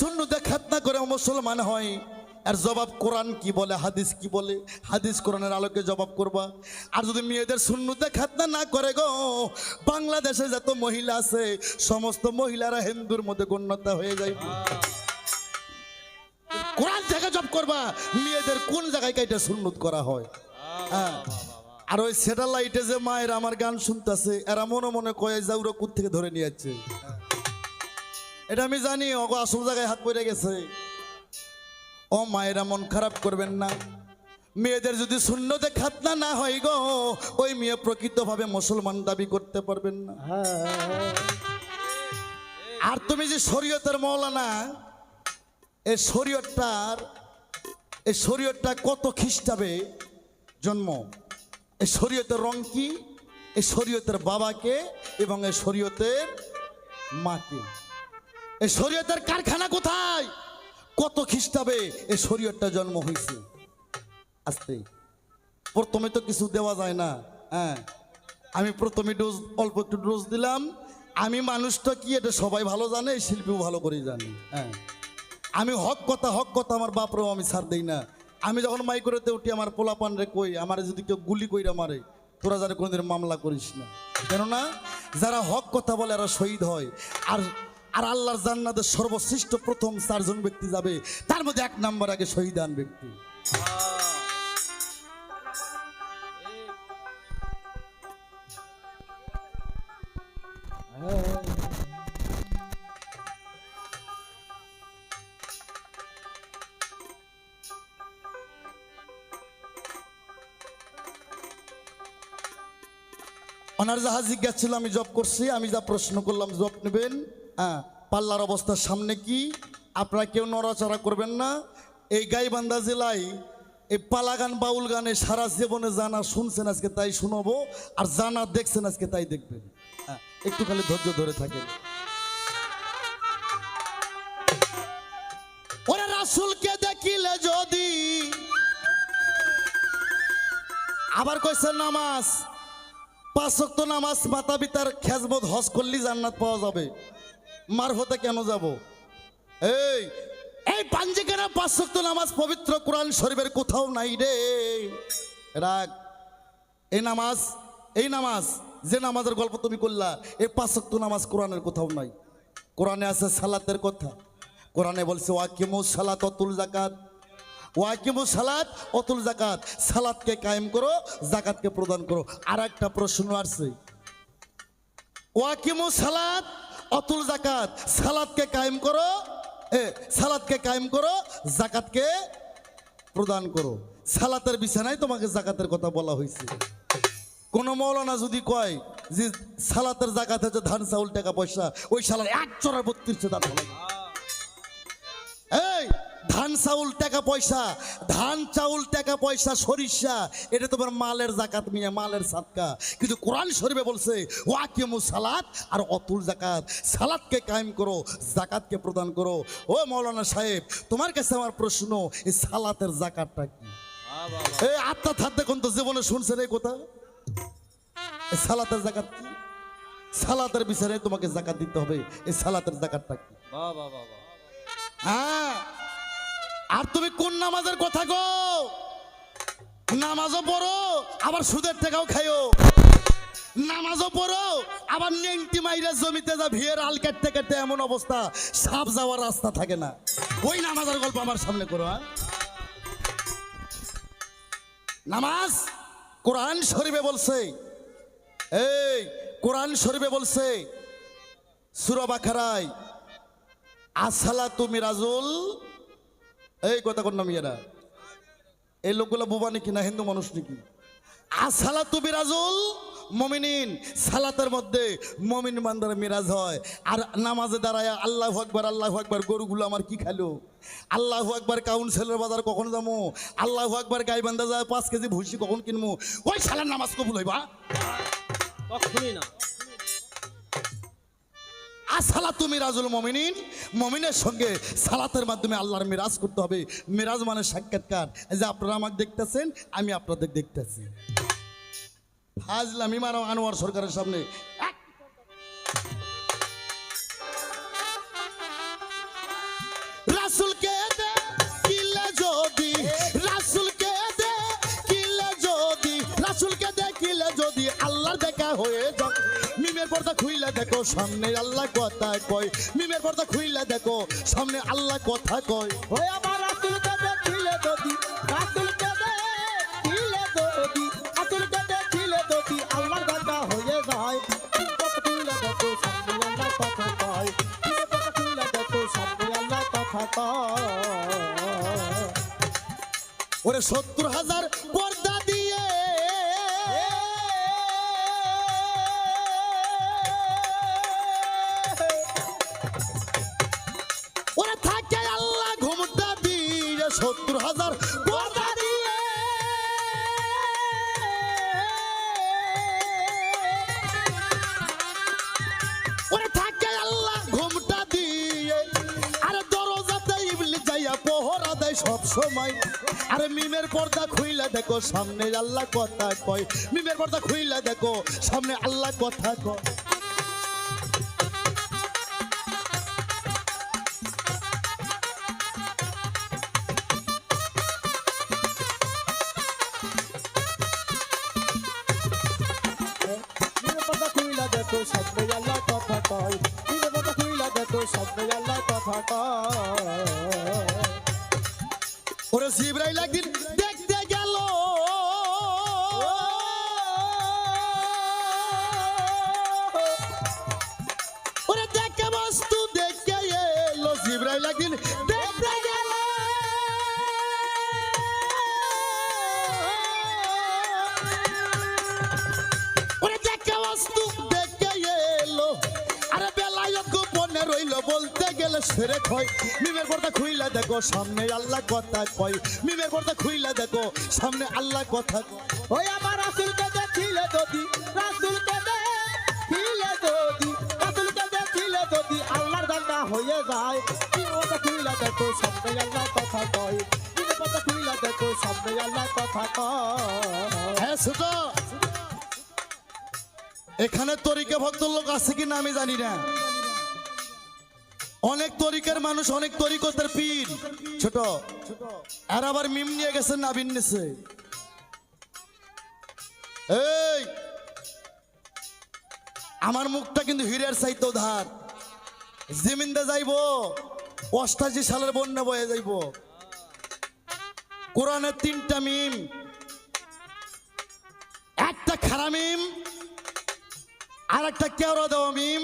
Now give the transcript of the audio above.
সুন্নতে খাতনা করে মুসলমান হয়, আর জবাব কোরআন কি বলে, হাদিস কি বলে, হাদিস কোরআনের আলোকে জবাব করবা। আর যদি মেয়েদের সুন্নতে খাতনা না করে গো, বাংলাদেশে যত মহিলা আছে সমস্ত মহিলারা হিন্দুর মধ্যে গণ্যতা হয়ে যায়। কোরআন থেকে জব করবা মেয়েদের কোন জায়গায় কাইটা সুন্নত করা হয়। হ্যাঁ, আর ওই স্যাটেলাইটে যে মায়ের আমার গান শুনতেছে, এরা মনে মনে কয়ে যাউরা কুত থেকে ধরে নিয়ে যাচ্ছে। এটা আমি জানি, ওগো আসল জায়গায় হাত পড়ে গেছে। ও মায়েরা মন খারাপ করবেন না, মেয়েদের যদি সুন্নতে খাতনা না হয় গো, ওই মেয়ে প্রকৃতভাবে মুসলমান দাবি করতে পারবেন না। আর তুমি যে শরীয়তের মৌলানা, এই শরীয়তটা কত খ্রিস্টাবে জন্ম, এই শরীয়তের রং কি, এই শরীয়তের বাবাকে এবং এই শরীয়তের মাকে, এই শরীয়তের কারখানা কোথায়, কত খ্রিস্টাবে এই শরীয়তটা জন্ম হয়েছে। আস্তে প্রথমে তো কিছু দেওয়া যায় না। হ্যাঁ, আমি প্রথমে ডোজ অল্প একটু ডোজ দিলাম। আমি মানুষটা কি এটা সবাই ভালো জানে, শিল্পীও ভালো করে জানে। হ্যাঁ, আমি হক কথা আমার বাপরেও আমি ছাড় দেই না। আমি যখন মাই করতে উঠি আমার পোলাপান রে কই, আমার যদি কেউ গুলি কইরা মারে, তোরা যারা কোনোদিন মামলা করিস না, কেননা যারা হক কথা বলে এরা শহীদ হয়। আর আর আল্লাহর জান্নাতের সর্বশ্রেষ্ঠ প্রথম 4 জন ব্যক্তি যাবে, তার মধ্যে 1 নম্বর আগে শহীদান ব্যক্তি। ওনার যাহা জিজ্ঞাসা ছিল আমি জব করছি, আমি যা প্রশ্ন করলাম জব নেবেন। হ্যাঁ, পাল্লার অবস্থার সামনে কি, আপনারা কেউ নড়াচড়া করবেন না। এই গাইবান্ধা জেলায় এই পালা গান বাউল গানে সারা জীবনে জানা শুনছেন, আজকে তাই শোনাবো, আর জানা দেখছেন আজকে তাই দেখবেন। হ্যাঁ, একটু খালি ধৈর্য ধরে থাকেন। ওরা রাসূলকে দেখিলে যদি, আবার কইছে নামাজ 5 ওয়াক্ত নামাজ মাতা পিতার খেজমত হজ করলে জান্নাত পাওয়া যাবে, মারফতে কেন যাব? এই পাঞ্জিকেরা 5 ওয়াক্ত নামাজ পবিত্র কোরআন শরীফের কোথাও নাই রে। রাগ, এই নামাজ যে নামাজের গল্প তুমি করলা, এই 5 ওয়াক্ত নামাজ কোরআনের কোথাও নাই। কোরআনে আছে সালাতের কথা, কোরআনে বলছে ওয়াকিমুস সালাত ওয়াতুল যাকাত, ওয়াকিমুস সালাত ওয়াতুল যাকাত, সালাতকে কায়েম করো, যাকাতকে প্রদান করো। আর একটা প্রশ্ন আসছে, ওয়াকিমুস সালাত ওয়াতুল যাকাত, সালাতকে কায়েম করো, সালাতকে কায়েম করো, যাকাতকে প্রদান করো। সালাতের বিছানায় তোমাকে যাকাতের কথা বলা হয়েছে। কোন মৌলানা যদি কয় যে সালাতের যাকাত হচ্ছে ধান চাউল টাকা পয়সা, ওই সালার 1 চড়া 32 দাঁত হবে। এই ধান চাউল টাকা পয়সা, ধান চাউল টাকা পয়সা সরিষা, এটা তোমার মালের যাকাত মিয়া, মালের সাদকা। কিন্তু কোরআন শরীফে বলছে ওয়াকিমুস সালাত আর অতুল যাকাত, সালাতকে কায়েম করো, যাকাতকে প্রদান করো। ও মাওলানা সাহেব, তোমার কাছে আমার প্রশ্ন, এই সালাতের যাকাতটা কি? এই আত্মা থাকতে কোন তো জীবনে শুনছেন এই কথা? এই সালাতের যাকাত কি? সালাতের বিচারে তোমাকে যাকাত দিতে হবে, এই সালাতের যাকাতটা কি? হ্যাঁ, আর তুমি কোন নামাজের কথা গো? নামাজও পড়ো আবার সুদের টাকাও খাইও, নামাজও পড়ো আবার নেংটি মাইরা জমিতে যা ভিড় আল কাটতে কাটতে এমন অবস্থা সাপ যাওয়ার রাস্তা থাকে না। ওই নামাজের গল্প আমার সামনে করো। নামাজ কোরআন শরীফে বলছে, এই কোরআন শরীফে বলছে সূরা বাকারায়, আসসালাতু মিরাজুল, এই কথা কোন নামিয়েরা, এই লোকগুলো বোবা নাকি না হিন্দু মানুষ নাকি? আসসালাতু মিরাজুল মুমিনিন, সালাতের মধ্যে মুমিন বান্দার মিরাজ হয়। আর নামাজে দাঁড়ায় আল্লাহু আকবার আল্লাহু আকবার, গরুগুলো আমার কি খালো? আল্লাহু আকবার কাউন্সিলের বাজার কখন যাবো? আল্লাহু আকবার গাইবান্ধা যায় 5 কেজি ভুসি কখন কিনবো? ওই সালার নামাজ কবুল হইবা? কখনোই না। আসসালাতু মিরাজুল মুমিনিন, মুমিনের সঙ্গে সালাতের মাধ্যমে আল্লাহর মিরাজ করতে হবে। মিরাজ মানে সাক্ষাৎকার। এই যে আপনারা আমাকে দেখতেছেন, আমি আপনাদের দেখতেছি। ফাজলামি মারো আনোয়ার সরকারের সামনে। হাজার দেখা হয়ে যাক। মিমের পর্দা খুইলা দেখো সামনে আল্লাহ কথা কয়, মিমের পর্দা খুইলা দেখো সামনে আল্লাহ কথা কয়। ওই আমার রাসূলকে দেখিলে যদি, রাসূলকে দেখিলে যদি, রাসূলকে দেখিলে যদি আল্লাহর বান্দা হয়ে যায়। কথা খুইলা দেখো সামনে আল্লাহ কথা কয়, কথা খুইলা দেখো সামনে আল্লাহ কথা কয়। ওরে 70,000 পর্দা দিয়ে ওরে থাকে আল্লাহ ঘুমটা দিয়ে 70,000 পর্দা দিয়ে ওরে থাকে আল্লাহ ঘুমটা দিয়ে। আরে দরজাতে ইবলিস যাইয়া পহরা দেয় সব সময়। আরে মিমের পর্দা খুইলা দেখো সামনে আল্লাহ কথা কয়, মিমের পর্দা খুইলা দেখো সামনে আল্লাহ কথা কয়। মিমের পর্দা খুইলা দেখো সামনে আল্লাহ কথা কয়, মিমের পর্দা খুইলা দেখো সামনে আল্লাহ কথা কয়। ওরে জিবরাইল একদিন দেখতে গেল ওরে দেখে বস্তু দেখে এলো, জিবরাইল একদিন দেখতে গেল ওরে দেখে বস্তু দেখে এলো। আরে বেলায়ত গোপনে রইল বলতে গেলে সেরে খয়। মিমের পর্দা খুইলা দেখো সামনে আল্লাহ কথা কয়, মিমের পর্দা খুইলা দেখো সামনে আল্লাহ কথা কয়। ওই আমার রাসূলকে দেখিলে যদি, রাসূলকে দেখিলে যদি, রাসূলকে দেখিলে যদি আল্লাহর বান্দা হয়ে যায়। কথা খুইলা দেখো সামনে আল্লাহ কথা কয়, কথা খুইলা দেখো সামনে আল্লাহ কথা কয়। হ্যাঁ ছোট, এখানে তরিকা ভক্ত লোক আছে কি না আমি জানি না। অনেক তরিকার মানুষ, অনেক তরিকতের পীর। ছোট আর আবার মিম নিয়ে গেছেন নাবিন নিছে। এই আমার মুখটা কিন্তু হীরের চাইতো ধার। জমিনদে যাইবো 88 সালের বন্যা বয়ে যাইবো। কোরআনের 3টা মিম, একটা খারা মিম আর একটা কেওড়া দেওয়া মিম।